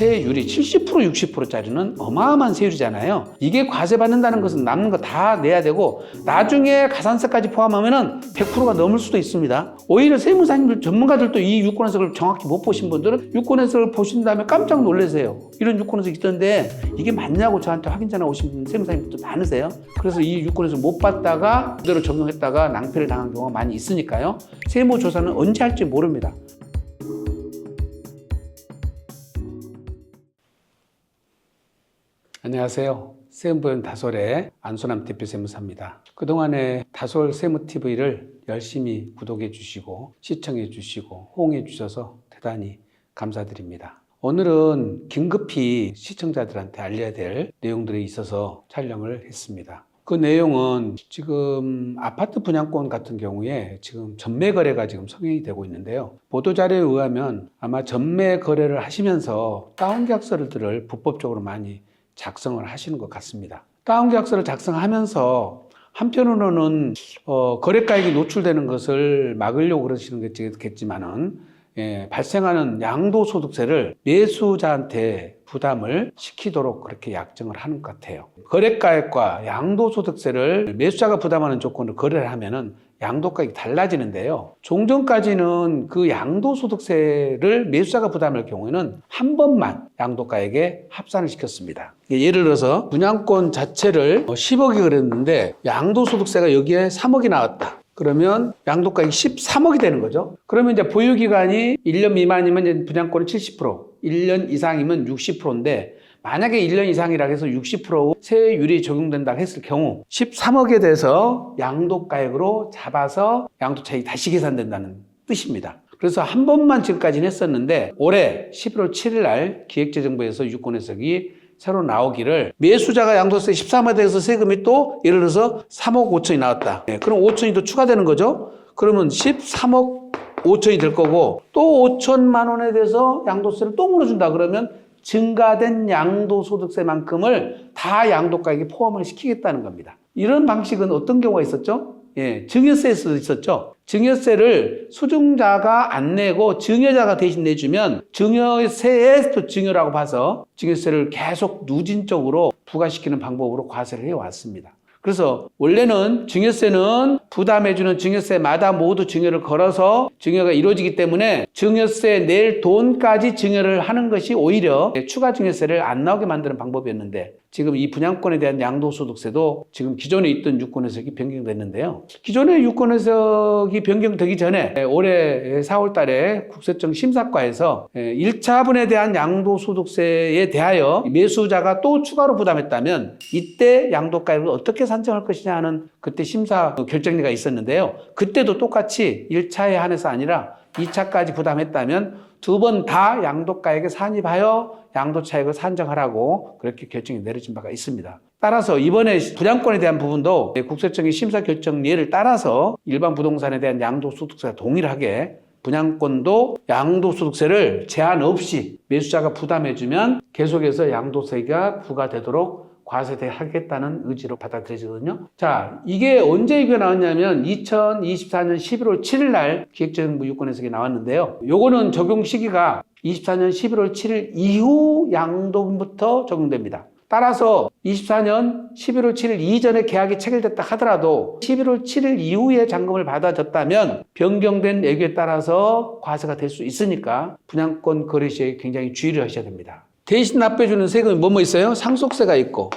세율이 70% 60%짜리는 어마어마한 세율이잖아요. 이게 과세 받는다는 것은 남는 거 다 내야 되고 나중에 가산세까지 포함하면은 100%가 넘을 수도 있습니다. 오히려 세무사님들 전문가들도 이 유권해석을 정확히 못 보신 분들은 유권해석을 보신 다음에 깜짝 놀라세요. 이런 유권해석이 있던데 이게 맞냐고 저한테 확인 전화 오신 세무사님들도 많으세요. 그래서 이 유권해석 못 받다가 그대로 적용했다가 낭패를 당한 경우가 많이 있으니까요. 세무조사는 언제 할지 모릅니다. 안녕하세요. 세무보험 다솔의 안소남 대표 세무사입니다. 그동안에 다솔 세무TV를 열심히 구독해 주시고 시청해 주시고 호응해 주셔서 대단히 감사드립니다. 오늘은 긴급히 시청자들한테 알려야 될 내용들이 있어서 촬영을 했습니다. 그 내용은 지금 아파트 분양권 같은 경우에 지금 전매 거래가 지금 성행이 되고 있는데요. 보도자료에 의하면 아마 전매 거래를 하시면서 다운계약서들을 불법적으로 많이 작성을 하시는 것 같습니다. 다운계약서를 작성하면서 한편으로는 거래가액이 노출되는 것을 막으려고 그러시는 겠지만은 발생하는 양도소득세를 매수자한테 부담을 시키도록 그렇게 약정을 하는 것 같아요. 거래가액과 양도소득세를 매수자가 부담하는 조건으로 거래를 하면은 양도가액이 달라지는데요. 종전까지는 그 양도소득세를 매수자가 부담할 경우에는 한 번만 양도가액에 합산을 시켰습니다. 예를 들어서 분양권 자체를 10억이 그랬는데 양도소득세가 여기에 3억이 나왔다. 그러면 양도가액이 13억이 되는 거죠. 그러면 이제 보유기간이 1년 미만이면 이제 분양권은 70%, 1년 이상이면 60%인데 만약에 1년 이상이라 해서 60% 세율이 적용된다고 했을 경우 13억에 대해서 양도가액으로 잡아서 양도차익이 다시 계산된다는 뜻입니다. 그래서 한 번만 지금까지는 했었는데 올해 11월 7일 날 기획재정부에서 유권해석이 새로 나오기를 매수자가 양도세 13억에 대해서 세금이 또 예를 들어서 3억 5천이 나왔다. 그럼 5천이 더 추가되는 거죠. 그러면 13억 5천이 될 거고 또 5천만 원에 대해서 양도세를 또 물어준다 그러면 증가된 양도소득세만큼을 다 양도가액에 포함을 시키겠다는 겁니다. 이런 방식은 어떤 경우가 있었죠? 증여세에서도 있었죠. 증여세를 수증자가 안 내고 증여자가 대신 내주면 증여세에 또 증여라고 봐서 증여세를 계속 누진적으로 부과시키는 방법으로 과세를 해왔습니다. 그래서 원래는 증여세는 부담해주는 증여세마다 모두 증여를 걸어서 증여가 이루어지기 때문에 증여세 낼 돈까지 증여를 하는 것이 오히려 추가 증여세를 안 나오게 만드는 방법이었는데 지금 이 분양권에 대한 양도소득세도 지금 기존에 있던 유권해석이 변경됐는데요. 기존의 유권해석이 변경되기 전에 올해 4월 달에 국세청 심사과에서 1차분에 대한 양도소득세에 대하여 매수자가 또 추가로 부담했다면 이때 양도가액을 어떻게 산정할 것이냐 하는 그때 심사 결정리가 있었는데요. 그때도 똑같이 1차에 한해서 아니라 2차까지 부담했다면 두 번 다 양도가액에 산입하여 양도차익을 산정하라고 그렇게 결정이 내려진 바가 있습니다. 따라서 이번에 분양권에 대한 부분도 국세청의 심사 결정례를 따라서 일반 부동산에 대한 양도소득세와 동일하게 분양권도 양도소득세를 제한 없이 매수자가 부담해주면 계속해서 양도세가 부과되도록 과세하겠다는 의지로 받아들여지거든요. 자, 이게 언제 이게 나왔냐면 2024년 11월 7일 날 기획재정부 유권해석이 나왔는데요. 요거는 적용 시기가 24년 11월 7일 이후 양도분부터 적용됩니다. 따라서 24년 11월 7일 이전에 계약이 체결됐다 하더라도 11월 7일 이후에 잔금을 받아졌다면 변경된 액유에 따라서 과세가 될 수 있으니까 분양권 거래 시에 굉장히 주의를 하셔야 됩니다. 대신 납부해주는 세금이 뭐뭐 있어요? 상속세가 있고,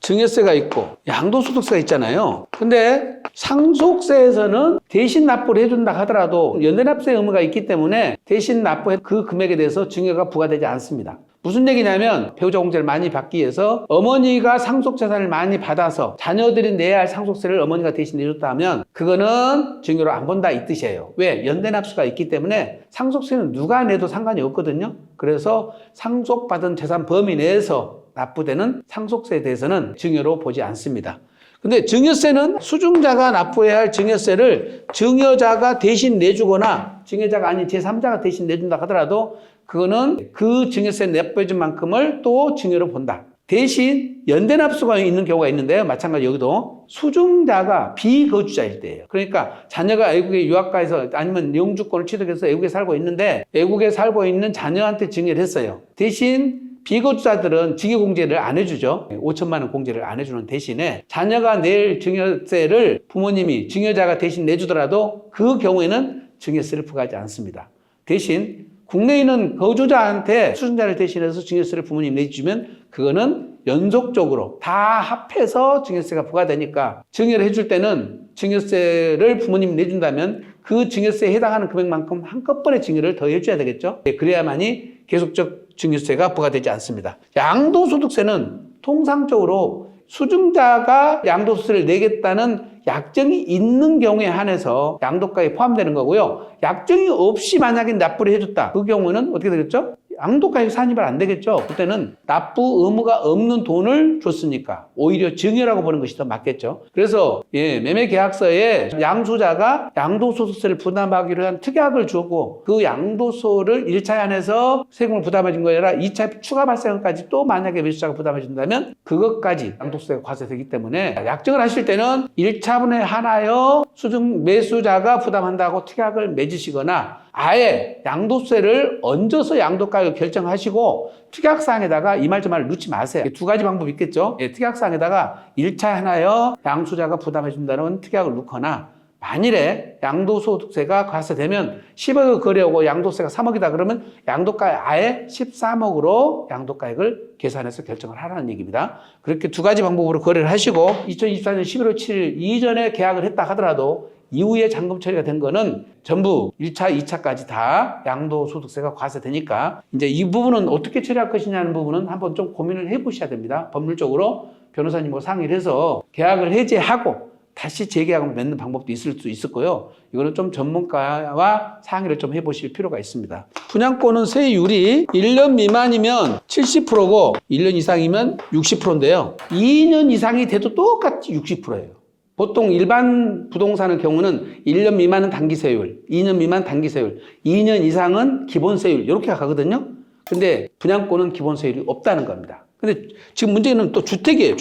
증여세가 있고, 양도소득세가 있잖아요. 근데 상속세에서는 대신 납부를 해준다 하더라도 연대납세 의무가 있기 때문에 대신 납부해 그 금액에 대해서 증여가 부과되지 않습니다. 무슨 얘기냐면 배우자 공제를 많이 받기 위해서 어머니가 상속재산을 많이 받아서 자녀들이 내야 할 상속세를 어머니가 대신 내줬다면 그거는 증여로 안 본다 이 뜻이에요. 왜? 연대납수가 있기 때문에 상속세는 누가 내도 상관이 없거든요. 그래서 상속받은 재산 범위 내에서 납부되는 상속세에 대해서는 증여로 보지 않습니다. 근데 증여세는 수증자가 납부해야 할 증여세를 증여자가 대신 내주거나 증여자가 아닌 제3자가 대신 내준다 하더라도 그거는 그 증여세 납부해준 만큼을 또 증여로 본다. 대신 연대납수가 있는 경우가 있는데요. 마찬가지 여기도 수증자가 비거주자일 때예요. 그러니까 자녀가 외국에 유학가에서 아니면 영주권을 취득해서 외국에 살고 있는데 외국에 살고 있는 자녀한테 증여를 했어요. 대신 비거주자들은 증여공제를 안 해주죠. 5천만 원 공제를 안 해주는 대신에 자녀가 낼 증여세를 부모님이 증여자가 대신 내주더라도 그 경우에는 증여세를 부과하지 않습니다. 대신 국내에 있는 거주자한테 수증자를 대신해서 증여세를 부모님이 내주면 그거는 연속적으로 다 합해서 증여세가 부과되니까 증여를 해줄 때는 증여세를 부모님이 내준다면 그 증여세에 해당하는 금액만큼 한꺼번에 증여를 더 해줘야 되겠죠. 그래야만이 계속적 증여세가 부과되지 않습니다. 양도소득세는 통상적으로 수증자가 양도세를 내겠다는 약정이 있는 경우에 한해서 양도가에 포함되는 거고요. 약정이 없이 만약에 납부를 해줬다. 그 경우는 어떻게 되겠죠? 양도가에 산입은 안 되겠죠. 그때는 납부 의무가 없는 돈을 줬으니까 오히려 증여라고 보는 것이 더 맞겠죠. 그래서 매매계약서에 양수자가 양도소득세를 부담하기로 한 특약을 주고 그 양도소를 1차 안에서 세금을 부담해 준 거라 2차 추가 발생까지 또 만약에 매수자가 부담해 준다면 그것까지 양도세가 과세되기 때문에 약정을 하실 때는 1차분에 한하여 매수자가 부담한다고 특약을 맺으시거나 아예 양도세를 얹어서 양도가격을 결정하시고 특약사항에다가 이 말 저 말을 넣지 마세요. 두 가지 방법이 있겠죠. 특약사항에다가 1차 하나여 양수자가 부담해 준다는 특약을 넣거나 만일에 양도소득세가 과세되면 10억을 거래하고 양도세가 3억이다 그러면 양도가액 아예 13억으로 양도가액을 계산해서 결정을 하라는 얘기입니다. 그렇게 두 가지 방법으로 거래를 하시고 2024년 11월 7일 이전에 계약을 했다 하더라도 이후에 잔금 처리가 된 거는 전부 1차, 2차까지 다 양도소득세가 과세되니까 이제 이 부분은 어떻게 처리할 것이냐는 부분은 한번 좀 고민을 해보셔야 됩니다. 법률적으로 변호사님과 상의를 해서 계약을 해지하고 다시 재계약을 맺는 방법도 있을 수 있을 거요. 이거는 좀 전문가와 상의를 좀 해보실 필요가 있습니다. 분양권은 세율이 1년 미만이면 70%고 1년 이상이면 60%인데요. 2년 이상이 돼도 똑같이 60%예요. 보통 일반 부동산의 경우는 1년 미만은 단기세율, 2년 미만 단기세율, 2년 이상은 기본세율 이렇게 가거든요. 근데 분양권은 기본세율이 없다는 겁니다. 근데 지금 문제는 또 주택이에요.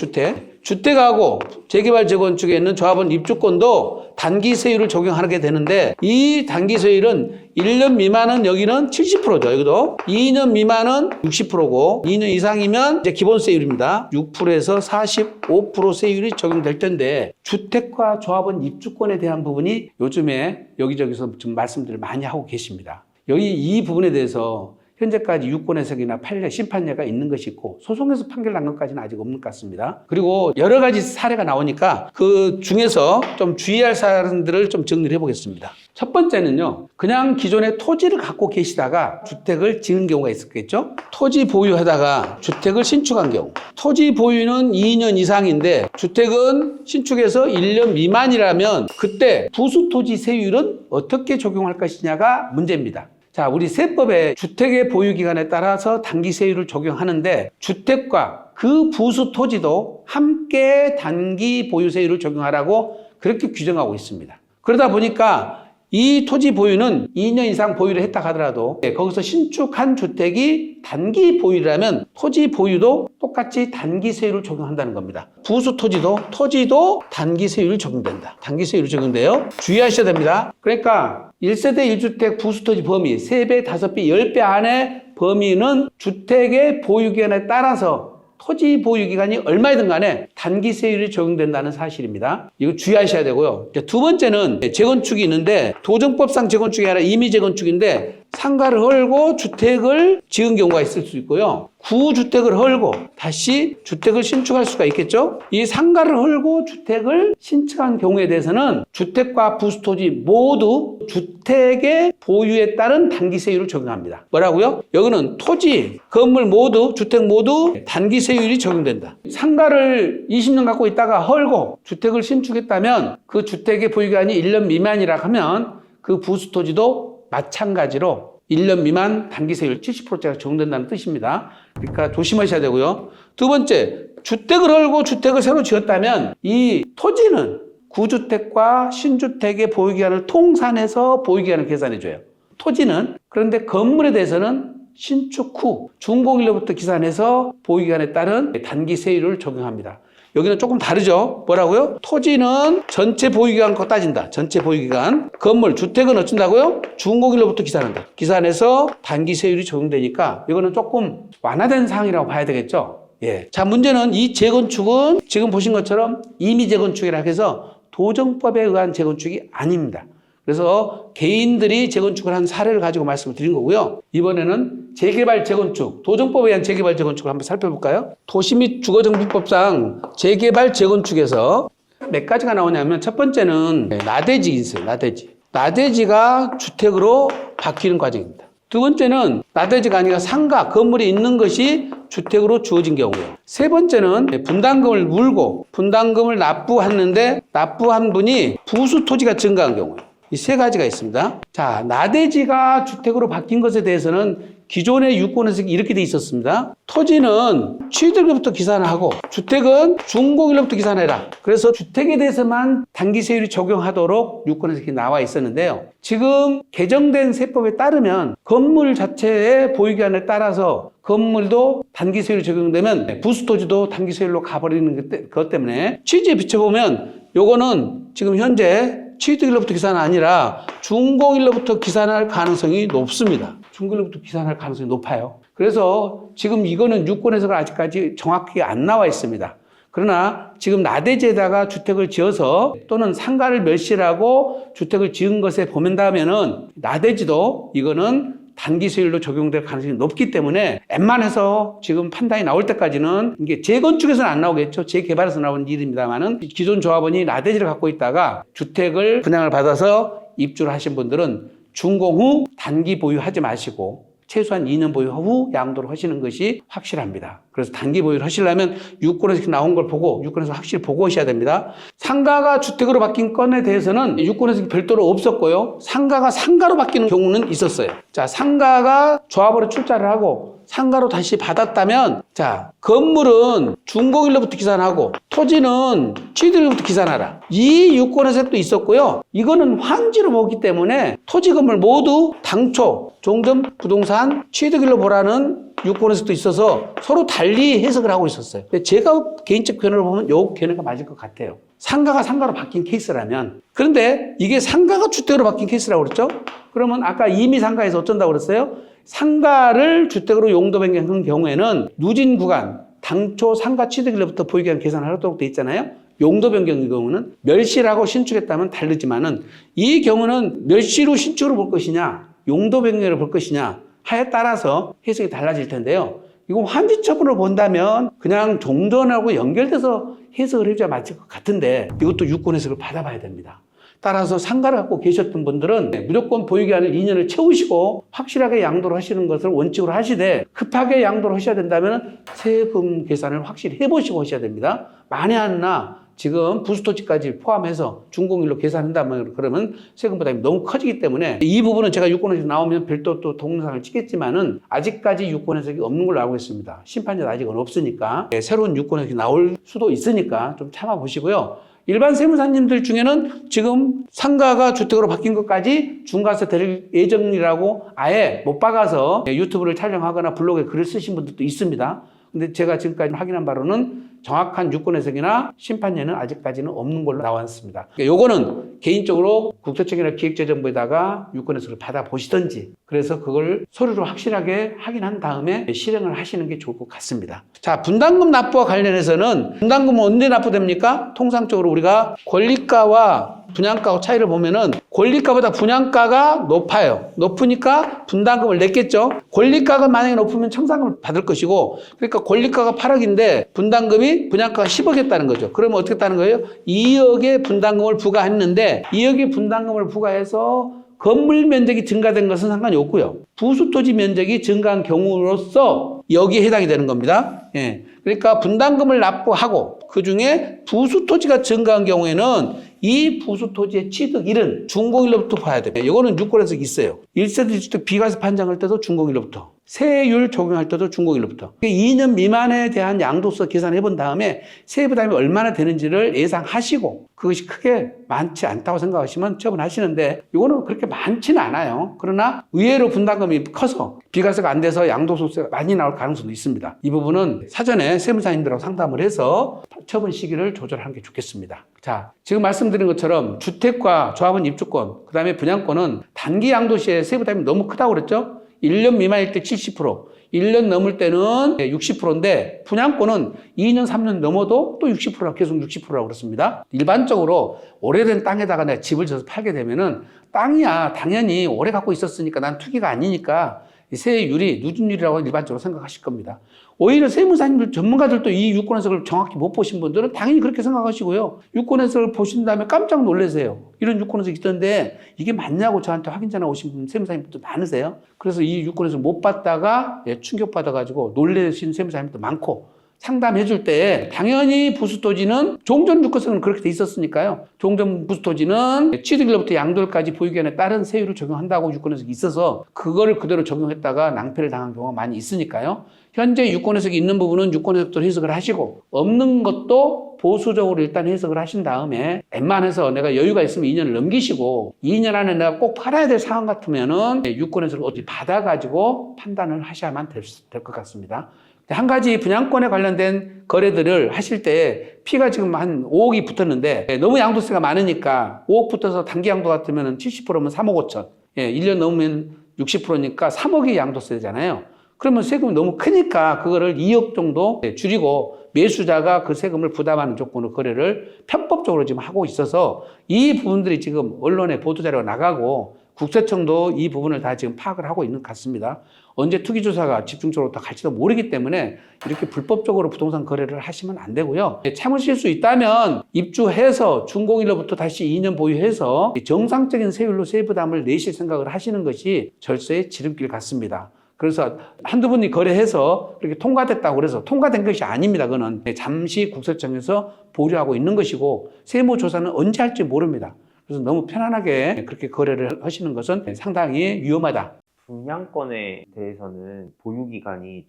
주택하고 재개발 재건축에 있는 조합원 입주권도 단기세율을 적용하게 되는데 이 단기세율은 1년 미만은 여기는 70%죠. 여기도 2년 미만은 60%고 2년 이상이면 이제 기본세율입니다. 6%에서 45% 세율이 적용될 텐데 주택과 조합원 입주권에 대한 부분이 요즘에 여기저기서 좀 말씀들을 많이 하고 계십니다. 여기 이 부분에 대해서 현재까지 유권 해석이나 판례, 심판례가 있는 것이 있고 소송에서 판결 난 것까지는 아직 없는 것 같습니다. 그리고 여러 가지 사례가 나오니까 그 중에서 좀 주의할 사람들을 좀 정리를 해보겠습니다. 첫 번째는요. 그냥 기존에 토지를 갖고 계시다가 주택을 지은 경우가 있었겠죠. 토지 보유하다가 주택을 신축한 경우. 토지 보유는 2년 이상인데 주택은 신축해서 1년 미만이라면 그때 부수토지 세율은 어떻게 적용할 것이냐가 문제입니다. 자, 우리 세법에 주택의 보유기간에 따라서 단기세율을 적용하는데 주택과 그 부수 토지도 함께 단기 보유세율을 적용하라고 그렇게 규정하고 있습니다. 그러다 보니까 이 토지 보유는 2년 이상 보유를 했다 하더라도 거기서 신축한 주택이 단기 보유라면 토지 보유도 똑같이 단기 세율을 적용한다는 겁니다. 부수 토지도 단기 세율이 적용된다. 단기 세율이 적용돼요. 주의하셔야 됩니다. 그러니까 1세대 1주택 부수 토지 범위 3배, 5배, 10배 안에 범위는 주택의 보유기간에 따라서 토지 보유기간이 얼마이든 간에 단기세율이 적용된다는 사실입니다. 이거 주의하셔야 되고요. 두 번째는 재건축이 있는데 도정법상 재건축이 아니라 임의 재건축인데 상가를 헐고 주택을 지은 경우가 있을 수 있고요. 구주택을 헐고 다시 주택을 신축할 수가 있겠죠. 이 상가를 헐고 주택을 신축한 경우에 대해서는 주택과 부수토지 모두 주택의 보유에 따른 단기세율을 적용합니다. 뭐라고요? 여기는 토지, 건물 모두, 주택 모두 단기세율이 적용된다. 상가를 20년 갖고 있다가 헐고 주택을 신축했다면 그 주택의 보유기간이 1년 미만이라 하면 그 부수토지도 마찬가지로 1년 미만 단기세율 70%짜리 적용된다는 뜻입니다. 그러니까 조심하셔야 되고요. 두 번째, 주택을 헐고 주택을 새로 지었다면 이 토지는 구주택과 신주택의 보유기간을 통산해서 보유기간을 계산해줘요. 토지는. 그런데 건물에 대해서는 신축 후 준공일로부터 기산해서 보유기간에 따른 단기 세율을 적용합니다. 여기는 조금 다르죠. 뭐라고요? 토지는 전체 보유기간 거 따진다. 전체 보유기간. 건물, 주택은 어쩐다고요? 준공일로부터 기산한다. 기산해서 단기 세율이 적용되니까 이거는 조금 완화된 사항이라고 봐야 되겠죠. 예. 자, 문제는 이 재건축은 지금 보신 것처럼 임의 재건축이라 해서 도정법에 의한 재건축이 아닙니다. 그래서 개인들이 재건축을 한 사례를 가지고 말씀을 드린 거고요. 이번에는 재개발 재건축, 도정법에 의한 재개발 재건축을 한번 살펴볼까요? 도시 및 주거정비법상 재개발 재건축에서 몇 가지가 나오냐면 첫 번째는 나대지 있어요. 나대지. 나대지가 주택으로 바뀌는 과정입니다. 두 번째는 나대지가 아니라 상가, 건물이 있는 것이 주택으로 주어진 경우예요. 세 번째는 분담금을 물고 분담금을 납부했는데 납부한 분이 부수 토지가 증가한 경우예요. 이 세 가지가 있습니다. 자, 나대지가 주택으로 바뀐 것에 대해서는 기존의 유권에서 이렇게 돼 있었습니다. 토지는 취득일로부터 기산하고 주택은 준공일로부터 기산해라. 그래서 주택에 대해서만 단기 세율이 적용하도록 유권에서 이렇게 나와 있었는데요. 지금 개정된 세법에 따르면 건물 자체의 보유기간에 따라서 건물도 단기 세율이 적용되면 부수토지도 단기 세율로 가버리는 것 때문에 취지에 비춰보면 요거는 지금 현재 취득일로부터 기산이 아니라 준공일로부터 기산할 가능성이 높습니다. 준공일로부터 기산할 가능성이 높아요. 그래서 지금 이거는 유권해석은 아직까지 정확하게 안 나와 있습니다. 그러나 지금 나대지에다가 주택을 지어서 또는 상가를 멸실하고 주택을 지은 것에 보면다면은 나대지도 이거는 단기 세율로 적용될 가능성이 높기 때문에 웬만해서 지금 판단이 나올 때까지는 이게 재건축에서는 안 나오겠죠. 재개발에서 나오는 일입니다만은 기존 조합원이 나대지를 갖고 있다가 주택을 분양을 받아서 입주를 하신 분들은 준공 후 단기 보유하지 마시고 최소한 2년 보유 후 양도를 하시는 것이 확실합니다. 그래서 단기 보유를 하시려면 유권에서 나온 걸 보고 유권에서 확실히 보고 오셔야 됩니다. 상가가 주택으로 바뀐 건에 대해서는 유권에서 별도로 없었고요. 상가가 상가로 바뀌는 경우는 있었어요. 자, 상가가 조합으로 출자를 하고 상가로 다시 받았다면 자, 건물은 준공일로부터 기산하고 토지는 취득일로부터 기산하라. 이 유권에서도 있었고요. 이거는 환지로 보기 때문에 토지 건물 모두 당초 종점 부동산 취득일로 보라는 유권에서도 있어서 서로 달리 해석을 하고 있었어요. 근데 제가 개인적 견해를 보면 요 견해가 맞을 것 같아요. 상가가 상가로 바뀐 케이스라면. 그런데 이게 상가가 주택으로 바뀐 케이스라고 그랬죠? 그러면 아까 임의 상가에서 어쩐다고 그랬어요? 상가를 주택으로 용도 변경한 경우에는 누진 구간, 당초 상가 취득일로부터 보유기간 계산하도록 돼 있잖아요. 용도 변경의 경우는 멸실하고 신축했다면 다르지만은 이 경우는 멸실 후 신축으로 볼 것이냐, 용도 변경으로 볼 것이냐 하에 따라서 해석이 달라질 텐데요. 이거 환지처분으로 본다면 그냥 종전하고 연결돼서 해석을 해줘야 맞을 것 같은데 이것도 유권 해석을 받아봐야 됩니다. 따라서 상가를 갖고 계셨던 분들은 무조건 보유기간을 2년을 채우시고 확실하게 양도를 하시는 것을 원칙으로 하시되 급하게 양도를 하셔야 된다면 세금 계산을 확실히 해보시고 하셔야 됩니다. 만에 하나 지금 부수토지까지 포함해서 준공일로 계산한다면 그러면 세금 부담이 너무 커지기 때문에 이 부분은 제가 유권해석 나오면 별도 또 동영상을 찍겠지만은 아직까지 유권해석이 없는 걸로 알고 있습니다. 심판제도 아직은 없으니까 새로운 유권해석이 나올 수도 있으니까 좀 참아보시고요. 일반 세무사님들 중에는 지금 상가가 주택으로 바뀐 것까지 중과세 드릴 예정이라고 아예 못 박아서 유튜브를 촬영하거나 블로그에 글을 쓰신 분들도 있습니다. 근데 제가 지금까지 확인한 바로는 정확한 유권 해석이나 심판예는 아직까지는 없는 걸로 나왔습니다. 그러니까 요거는 개인적으로 국토청이나 기획재정부에다가 유권 해석을 받아보시든지 그래서 그걸 서류로 확실하게 확인한 다음에 실행을 하시는 게 좋을 것 같습니다. 자, 분담금 납부와 관련해서는 분담금은 언제 납부됩니까? 통상적으로 우리가 권리가와 분양가 차이를 보면은 권리가보다 분양가가 높아요. 높으니까 분담금을 냈겠죠. 권리가가 만약에 높으면 청산금을 받을 것이고 그러니까 권리가가 8억인데 분담금이 분양가가 10억이었다는 거죠. 그러면 어떻게 했다는 거예요? 2억의 분담금을 부과했는데 2억의 분담금을 부과해서 건물 면적이 증가된 것은 상관이 없고요. 부수토지 면적이 증가한 경우로서 여기에 해당이 되는 겁니다. 예. 그러니까 분담금을 납부하고 그중에 부수토지가 증가한 경우에는 이 부수토지의 취득일은 준공일로부터 봐야 됩니다. 이거는 유권에서 있어요. 1세대 주택 비과세 판정할 때도 준공일로부터, 세율 적용할 때도 준공일로부터 2년 미만에 대한 양도세 계산해 본 다음에 세부 부담이 얼마나 되는지를 예상하시고 그것이 크게 많지 않다고 생각하시면 처분하시는데 이거는 그렇게 많지는 않아요. 그러나 의외로 분담금이 커서 비과세가 안 돼서 양도소득세가 많이 나올 가능성도 있습니다. 이 부분은 사전에 세무사님들하고 상담을 해서 처분 시기를 조절하는 게 좋겠습니다. 자, 지금 말씀드린 것처럼 주택과 조합원 입주권, 그 다음에 분양권은 단기 양도시에 세부담이 너무 크다고 그랬죠? 1년 미만일 때 70%, 1년 넘을 때는 60%인데 분양권은 2년, 3년 넘어도 또 60%라 계속 60%라고 그렇습니다. 일반적으로 오래된 땅에다가 내가 집을 져서 팔게 되면은 땅이야 당연히 오래 갖고 있었으니까 난 투기가 아니니까 세율이 누진율이라고 일반적으로 생각하실 겁니다. 오히려 세무사님들 전문가들도 이 유권해석을 정확히 못 보신 분들은 당연히 그렇게 생각하시고요. 유권해석을 보신 다음에 깜짝 놀라세요. 이런 유권해석이 있던데 이게 맞냐고 저한테 확인 전화 오신 분 세무사님들도 많으세요. 그래서 이 유권해석 못 봤다가 충격받아가지고 놀라신 세무사님들도 많고 상담해 줄 때 당연히 부수토지는 종전 유권성은 그렇게 돼 있었으니까요. 종전 부수토지는 취득일로부터 양도일까지 보유기간에 따른 세율을 적용한다고 유권해석이 있어서 그거를 그대로 적용했다가 낭패를 당한 경우가 많이 있으니까요. 현재 유권해석이 있는 부분은 유권해석대로 해석을 하시고 없는 것도 보수적으로 일단 해석을 하신 다음에 웬만해서 내가 여유가 있으면 2년을 넘기시고 2년 안에 내가 꼭 팔아야 될 상황 같으면은 유권해석을 어디 받아가지고 판단을 하셔야만 될 것 같습니다. 한 가지 분양권에 관련된 거래들을 하실 때 피가 지금 한 5억이 붙었는데 너무 양도세가 많으니까 5억 붙어서 단기 양도 같으면 70%면 3억 5천. 1년 넘으면 60%니까 3억이 양도세잖아요. 그러면 세금이 너무 크니까 그거를 2억 정도 줄이고 매수자가 그 세금을 부담하는 조건으로 거래를 편법적으로 지금 하고 있어서 이 부분들이 지금 언론에 보도자료가 나가고 국세청도 이 부분을 다 지금 파악을 하고 있는 것 같습니다. 언제 투기조사가 집중적으로 더 갈지도 모르기 때문에 이렇게 불법적으로 부동산 거래를 하시면 안 되고요. 참으실 수 있다면 입주해서 준공일로부터 다시 2년 보유해서 정상적인 세율로 세부담을 내실 생각을 하시는 것이 절세의 지름길 같습니다. 그래서 한두 분이 거래해서 이렇게 통과됐다고 그래서 통과된 것이 아닙니다. 그거는 잠시 국세청에서 보류하고 있는 것이고 세무조사는 언제 할지 모릅니다. 그래서 너무 편안하게 그렇게 거래를 하시는 것은 상당히 위험하다. 분양권에 대해서는 보유기간이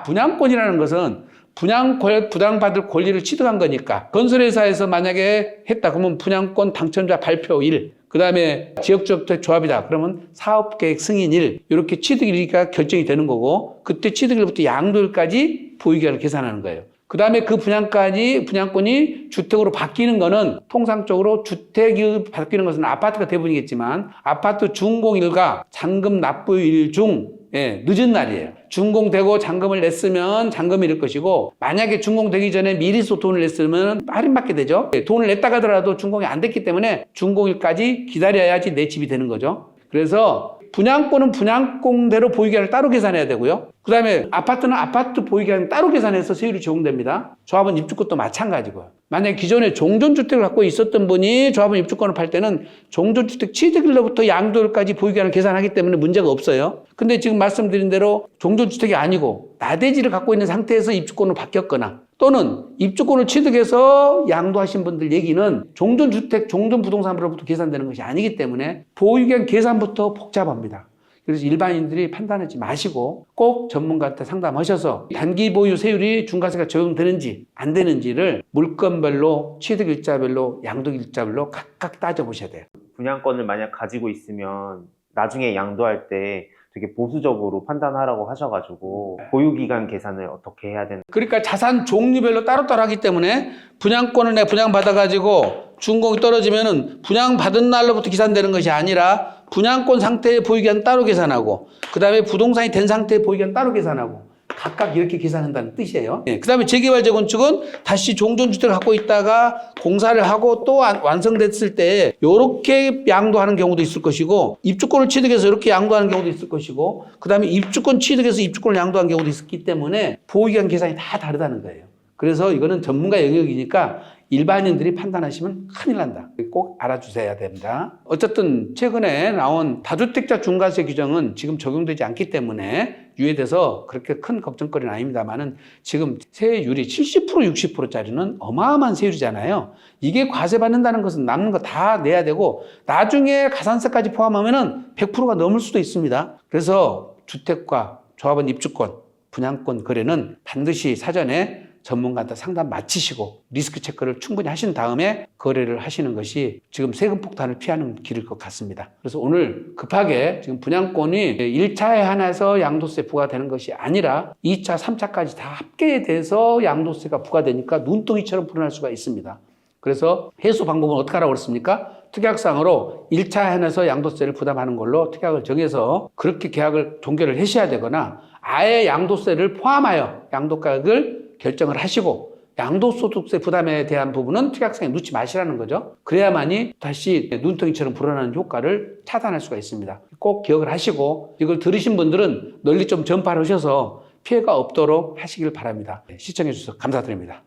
분양권이라는 것은 부담받을 권리를 취득한 거니까 건설회사에서 만약에 했다 그러면 분양권 당첨자 발표일, 그 다음에 지역주택조합이다 그러면 사업계획 승인일, 이렇게 취득일이 결정이 되는 거고 그때 취득일부터 양도일까지 보유기간을 계산하는 거예요. 그 다음에 그 분양권이 주택으로 바뀌는 거는 통상적으로 주택이 바뀌는 것은 아파트가 대부분이겠지만 아파트 준공일과 잔금 납부일 중 늦은 날이에요. 준공되고 잔금을 냈으면 잔금이 일 것이고 만약에 준공되기 전에 미리서 돈을 냈으면 할인받게 되죠. 돈을 냈다 가더라도 준공이 안 됐기 때문에 준공일까지 기다려야지 내 집이 되는 거죠. 그래서 분양권은 분양권대로 보유기간을 따로 계산해야 되고요. 그 다음에 아파트는 아파트 보유기간을 따로 계산해서 세율이 적용됩니다. 조합원 입주권도 마찬가지고요. 만약에 기존에 종전주택을 갖고 있었던 분이 조합원 입주권을 팔 때는 종전주택 취득일로부터 양도일까지 보유기간을 계산하기 때문에 문제가 없어요. 근데 지금 말씀드린 대로 종전주택이 아니고 나대지를 갖고 있는 상태에서 입주권으로 바뀌었거나 또는 입주권을 취득해서 양도하신 분들 얘기는 종전주택, 종전부동산으로부터 계산되는 것이 아니기 때문에 보유기간 계산부터 복잡합니다. 그래서 일반인들이 판단하지 마시고 꼭 전문가한테 상담하셔서 단기 보유 세율이 중과세가 적용되는지 안 되는지를 물건별로 취득일자별로 양도일자별로 각각 따져보셔야 돼요. 분양권을 만약 가지고 있으면 나중에 양도할 때 되게 보수적으로 판단하라고 하셔가지고 보유기간 계산을 어떻게 해야 되는? 그러니까 자산 종류별로 따로따로 하기 때문에 분양권을 내가 분양받아가지고 준공이 떨어지면은 분양받은 날로부터 계산되는 것이 아니라 분양권 상태의 보유기간 따로 계산하고 그 다음에 부동산이 된 상태의 보유기간 따로 계산하고 각각 이렇게 계산한다는 뜻이에요. 그 다음에 재개발 재건축은 다시 종전주택을 갖고 있다가 공사를 하고 또 완성됐을 때 이렇게 양도하는 경우도 있을 것이고 입주권을 취득해서 이렇게 양도하는 경우도 있을 것이고 그 다음에 입주권 취득해서 입주권을 양도하는 경우도 있기 때문에 보유기간 계산이 다 다르다는 거예요. 그래서 이거는 전문가 영역이니까 일반인들이 판단하시면 큰일 난다. 꼭 알아주셔야 됩니다. 어쨌든 최근에 나온 다주택자 중과세 규정은 지금 적용되지 않기 때문에 유예돼서 그렇게 큰 걱정거리는 아닙니다만은 지금 세율이 70% 60%짜리는 어마어마한 세율이잖아요. 이게 과세받는다는 것은 남는 거 다 내야 되고 나중에 가산세까지 포함하면은 100%가 넘을 수도 있습니다. 그래서 주택과 조합원 입주권, 분양권 거래는 반드시 사전에 전문가한테 상담 마치시고 리스크 체크를 충분히 하신 다음에 거래를 하시는 것이 지금 세금 폭탄을 피하는 길일 것 같습니다. 그래서 오늘 급하게 지금 분양권이 1차에 한해서 양도세 부과되는 것이 아니라 2차, 3차까지 다 합계돼서 양도세가 부과되니까 눈덩이처럼 불어날 수가 있습니다. 그래서 해소 방법은 어떻게 하라고 그랬습니까? 특약상으로 1차 한해서 양도세를 부담하는 걸로 특약을 정해서 그렇게 계약을 종결을 하셔야 되거나 아예 양도세를 포함하여 양도가격을 결정을 하시고 양도소득세 부담에 대한 부분은 특약상에 넣지 마시라는 거죠. 그래야만이 다시 눈덩이처럼 불어나는 효과를 차단할 수가 있습니다. 꼭 기억을 하시고 이걸 들으신 분들은 널리 좀 전파를 하셔서 피해가 없도록 하시길 바랍니다. 시청해 주셔서 감사드립니다.